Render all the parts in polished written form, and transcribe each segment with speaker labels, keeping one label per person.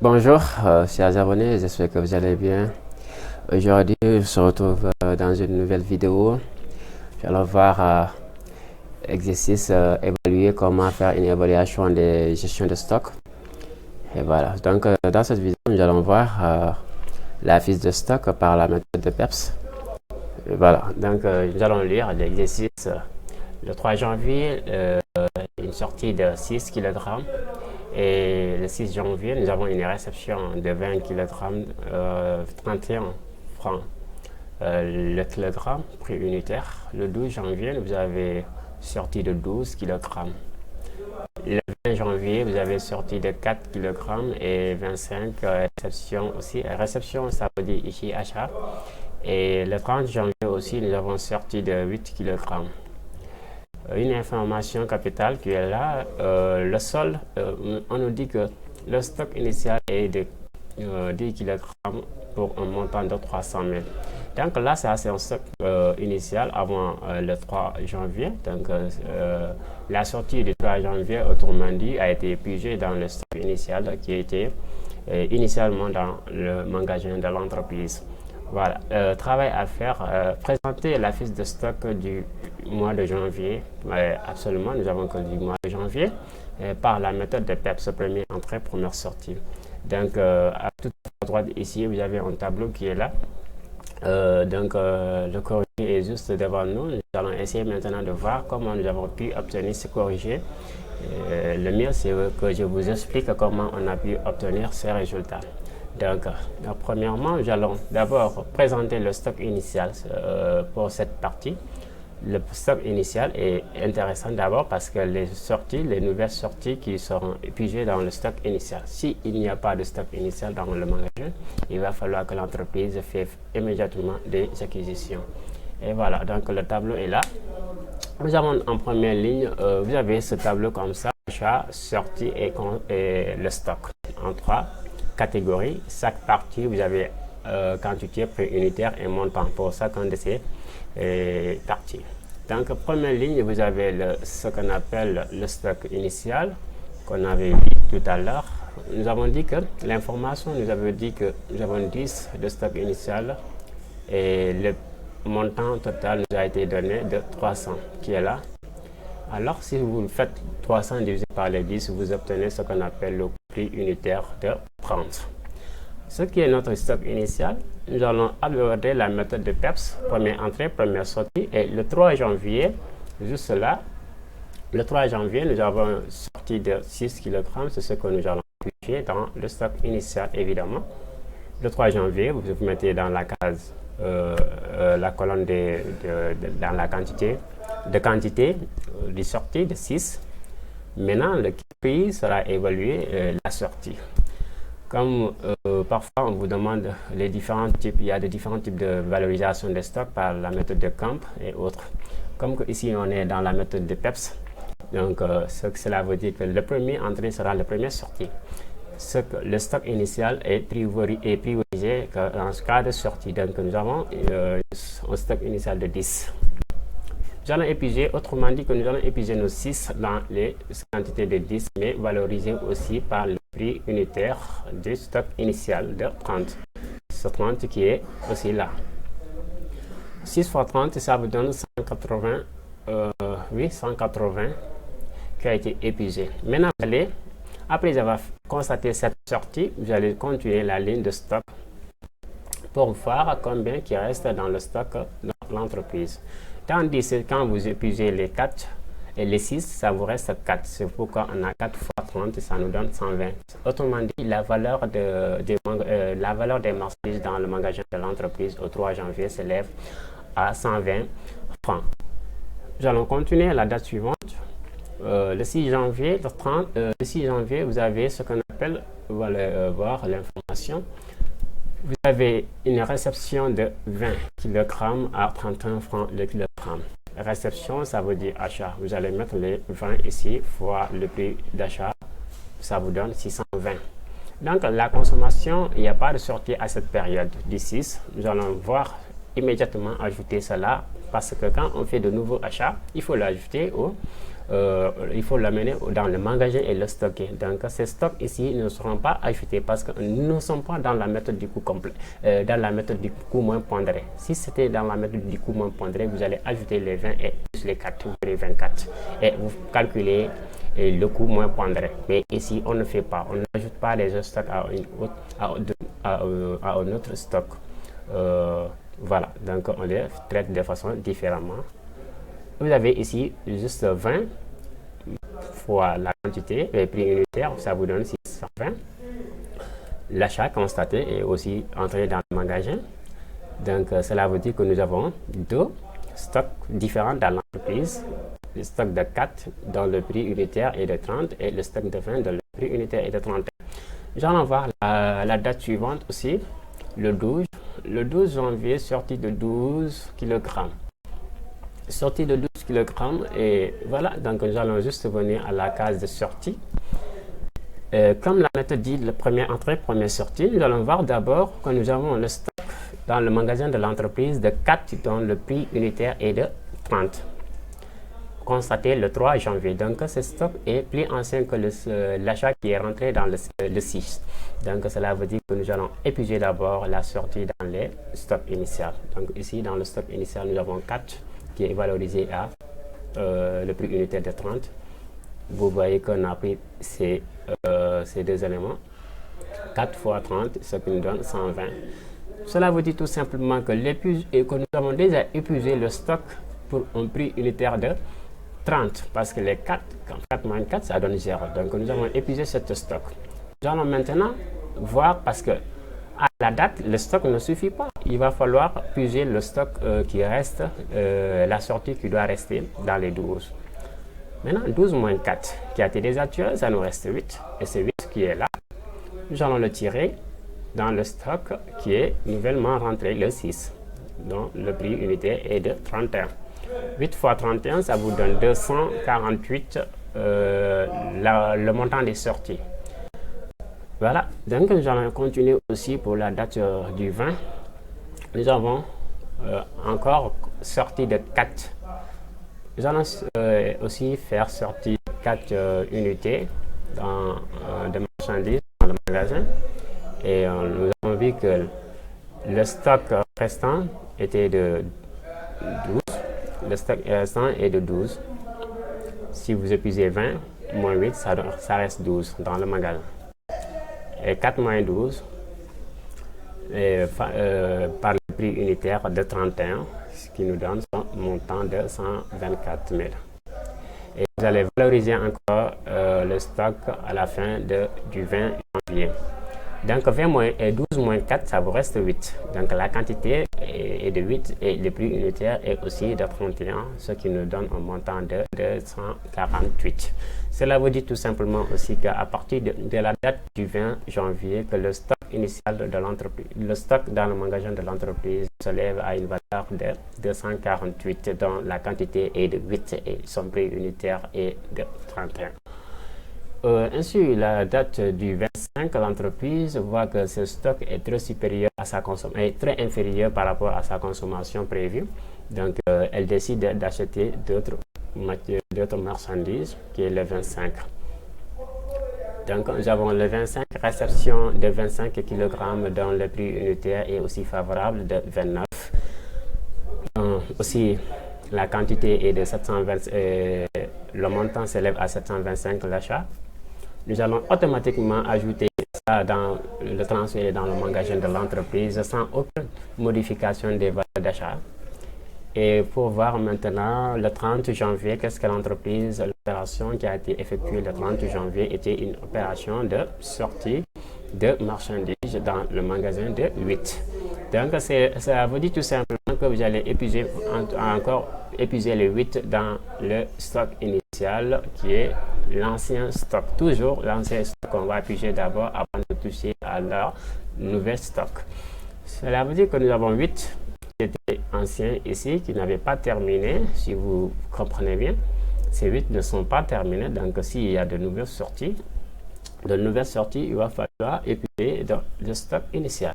Speaker 1: Bonjour, chers abonnés, j'espère que vous allez bien. Aujourd'hui, je se retrouve dans une nouvelle vidéo. Nous allons voir exercice évaluer comment faire une évaluation des gestions de stock. Et voilà, donc dans cette vidéo, nous allons voir la fiche de stock par la méthode de PEPS. Et voilà, donc nous allons lire l'exercice le 3 janvier, une sortie de 6 kg. Et le 6 janvier, nous avons une réception de 20 kg, 31 francs le kilogramme, prix unitaire. Le 12 janvier, vous avez sorti de 12 kg. Le 20 janvier, vous avez sorti de 4 kg et 25 réception aussi. Réception, ça veut dire ici achat. Et le 30 janvier aussi, nous avons sorti de 8 kg. Une information capitale qui est là, le sol, on nous dit que le stock initial est de 10 kg pour un montant de 300 000. Donc là, c'est un stock initial avant le 3 janvier. Donc la sortie du 3 janvier, autrement dit, a été épuisée dans le stock initial qui était initialement dans le magasin de l'entreprise. Voilà, travail à faire, présenter la fiche de stock du mois de janvier. Absolument, nous avons que du mois de janvier par la méthode de PEPS, première entrée, première sortie. Donc, à toute à droite ici, vous avez un tableau qui est là. Le corrigé est juste devant nous. Nous allons essayer maintenant de voir comment nous avons pu obtenir ce corrigé. Le mieux, c'est que je vous explique comment on a pu obtenir ces résultats. Donc, premièrement, nous allons d'abord présenter le stock initial pour cette partie. Le stock initial est intéressant d'abord parce que les nouvelles sorties qui seront épuisées dans le stock initial. S'il n'y a pas de stock initial dans le magasin, il va falloir que l'entreprise fasse immédiatement des acquisitions. Et voilà, donc le tableau est là. Nous avons en première ligne, vous avez ce tableau comme ça, achat, sortie et le stock en trois catégories. Chaque partie, vous avez quantité, prix unitaire et montant pour chacun de ces parties. Donc, première ligne, vous avez ce qu'on appelle le stock initial qu'on avait vu tout à l'heure. Nous avons dit que l'information nous avait dit que nous avons 10 de stock initial et le montant total nous a été donné de 300 qui est là. Alors, si vous faites 300 divisé par les 10, vous obtenez ce qu'on appelle le prix unitaire de 30. Ce qui est notre stock initial, nous allons aborder la méthode de PEPS, première entrée, première sortie. Et le 3 janvier, juste là, le 3 janvier, nous avons sorti de 6 kg, c'est ce que nous allons afficher dans le stock initial, évidemment. Le 3 janvier, vous mettez dans la case, la colonne dans la quantité de sortie de 6. Maintenant, le prix sera évalué la sortie. Comme parfois on vous demande les différents types, il y a de différents types de valorisation des stocks par la méthode de Camp et autres. Comme ici on est dans la méthode de PEPS, donc cela veut dire que le premier entrée sera le premier sorti. Le stock initial est priorisé dans ce cas de sortie. Donc nous avons un stock initial de 10. Nous allons épuiser, autrement dit que nous allons épuiser nos 6 dans les quantités de 10, mais valoriser aussi par le prix unitaire du stock initial de 30. Ce 30 qui est aussi là. 6 fois 30, ça vous donne 180, 180 qui a été épuisé. Maintenant, après avoir constaté cette sortie, vous allez continuer la ligne de stock pour voir combien qui reste dans le stock de l'entreprise. Tandis que quand vous épuisez les 4 et les 6, ça vous reste 4. C'est pourquoi on a 4 fois 30, ça nous donne 120. Autrement dit, la valeur des marchandises dans le magasin de l'entreprise au 3 janvier s'élève à 120 francs. Nous allons continuer à la date suivante. Le 6 janvier, le 6 janvier, vous avez ce qu'on appelle, vous allez voir l'information. Vous avez une réception de 20 kg à 31 francs le kilogramme. Réception, ça veut dire achat. Vous allez mettre les 20 ici fois le prix d'achat. Ça vous donne 620. Donc, la consommation, il n'y a pas de sortie à cette période du 6. Nous allons voir immédiatement ajouter cela parce que quand on fait de nouveaux achats, il faut l'ajouter il faut l'amener dans le magasin et le stocker. Donc ces stocks ici ne seront pas ajoutés parce que nous ne sommes pas dans la méthode du coût complet, dans la méthode du coût moins pondéré. Si c'était dans la méthode du coût moins pondéré, vous allez ajouter les 20 et plus les 4, vous aurez 24 et vous calculez le coût moins pondéré. Mais ici on ne fait pas, on n'ajoute pas les stocks à un autre stock. Voilà, donc on les traite de façon différemment. Vous avez ici juste 20 fois la quantité, le prix unitaire, ça vous donne 620. L'achat constaté est aussi entré dans le magasin. Donc cela veut dire que nous avons deux stocks différents dans l'entreprise. Le stock de 4 dans le prix unitaire est de 30 et le stock de 20 dans le prix unitaire est de 31. Nous allons voir la date suivante aussi, le 12. Le 12 janvier, sortie de 12 kg. Sortie de 12 kg et voilà, donc nous allons juste venir à la case de sortie. Comme la méthode dit, le premier entrée, première sortie, nous allons voir d'abord que nous avons le stock dans le magasin de l'entreprise de 4 dont le prix unitaire est de 30. Constaté le 3 janvier. Donc ce stock est plus ancien que l'achat qui est rentré dans le 6. Donc cela veut dire que nous allons épuiser d'abord la sortie dans les stocks initiaux. Donc ici dans le stock initial nous avons 4 qui est valorisé à le prix unitaire de 30. Vous voyez qu'on a pris ces deux éléments. 4 fois 30, ce qui nous donne 120. Cela veut dire tout simplement que nous avons déjà épuisé le stock pour un prix unitaire de 30, parce que les 4 moins 4, ça donne 0. Donc nous avons épuisé ce stock. Nous allons maintenant voir, parce que à la date, le stock ne suffit pas. Il va falloir puiser le stock qui reste, la sortie qui doit rester dans les 12. Maintenant, 12 moins 4 qui a été déjà tué, ça nous reste 8. Et c'est 8 qui est là. Nous allons le tirer dans le stock qui est nouvellement rentré, le 6, dont le prix unitaire est de 31. 8 fois 31, ça vous donne 248, le montant des sorties. Voilà, donc nous allons continuer aussi pour la date du 20. Nous avons encore sortie de 4. Nous allons aussi faire sortir 4 unités de marchandises dans le magasin. Et nous avons vu que le stock restant était de 12. Le stock restant est de 12. Si vous épuisez 20, moins 8, ça reste 12 dans le magasin. Et 4 moins 12, par le prix unitaire de 31, ce qui nous donne un montant de 124 000. Et vous allez valoriser encore le stock à la fin du 20 janvier. Donc 12 moins 4, ça vous reste 8. Donc la quantité est de 8 et le prix unitaire est aussi de 31, ce qui nous donne un montant de 148. Cela veut dire tout simplement aussi qu'à partir de la date du 20 janvier, que le stock initial de l'entreprise, le stock dans le magasin de l'entreprise se lève à une valeur de 248, dont la quantité est de 8 et son prix unitaire est de 31. Ainsi, la date du 25, l'entreprise voit que ce stock est très supérieur à sa consommation, est très inférieur par rapport à sa consommation prévue. Donc, elle décide d'acheter d'autres marchandises, qui est le 25. Donc, nous avons le 25, réception de 25 kg dont le prix unitaire est aussi favorable de 29. Aussi, la quantité est de 720, le montant s'élève à 725 l'achat. Nous allons automatiquement ajouter ça dans le transfert dans le magasin de l'entreprise sans aucune modification des valeurs d'achat. Et pour voir maintenant le 30 janvier, qu'est-ce que l'entreprise, l'opération qui a été effectuée le 30 janvier était une opération de sortie de marchandises dans le magasin de 8. Donc ça veut dire tout simplement que vous allez encore épuiser les 8 dans le stock initial qui est l'ancien stock. Toujours l'ancien stock qu'on va épuiser d'abord avant de toucher à leur nouvel stock. Cela veut dire que nous avons 8 qui étaient anciens ici, qui n'avaient pas terminé. Si vous comprenez bien, ces 8 ne sont pas terminés. Donc s'il y a de nouvelles sorties, il va falloir épuiser le stock initial.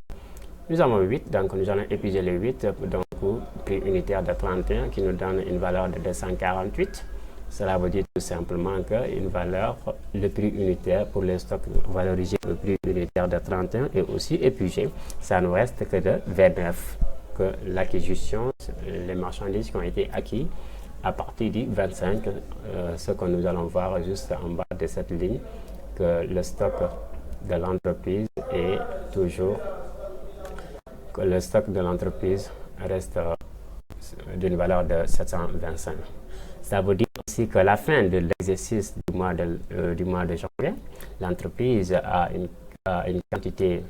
Speaker 1: Nous avons 8, donc nous allons épuiser les 8 donc pour prix unitaire de 31 qui nous donne une valeur de 248. Cela veut dire tout simplement qu'une valeur, le prix unitaire pour les stocks valorisés au prix unitaire de 31 est aussi épuisé. Ça ne reste que de 29, que l'acquisition, les marchandises qui ont été acquis à partir du 25, ce que nous allons voir juste en bas de cette ligne, que le stock de l'entreprise est toujours, que le stock de l'entreprise reste d'une valeur de 725. Ça veut dire aussi qu'à la fin de l'exercice du mois de janvier, l'entreprise a une quantité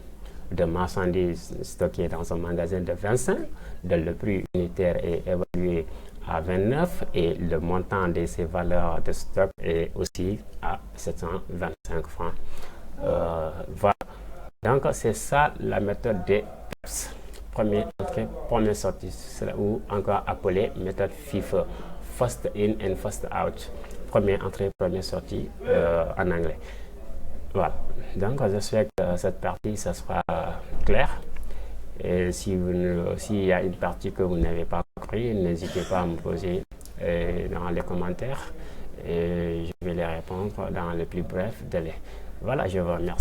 Speaker 1: de marchandises stockées dans un magasin de 25, dont le prix unitaire est évalué à 29 et le montant de ces valeurs de stock est aussi à 725 francs. Voilà. Donc c'est ça la méthode des PEPS. Première entrée, première sortie, ou encore appelée méthode FIFO. First in and first out. Première entrée, première sortie en anglais. Voilà. Donc j'espère que cette partie, ça sera clair. Et s'il y a une partie que vous n'avez pas compris, n'hésitez pas à me poser dans les commentaires. Et je vais les répondre dans le plus bref délai. Voilà, je vous remercie.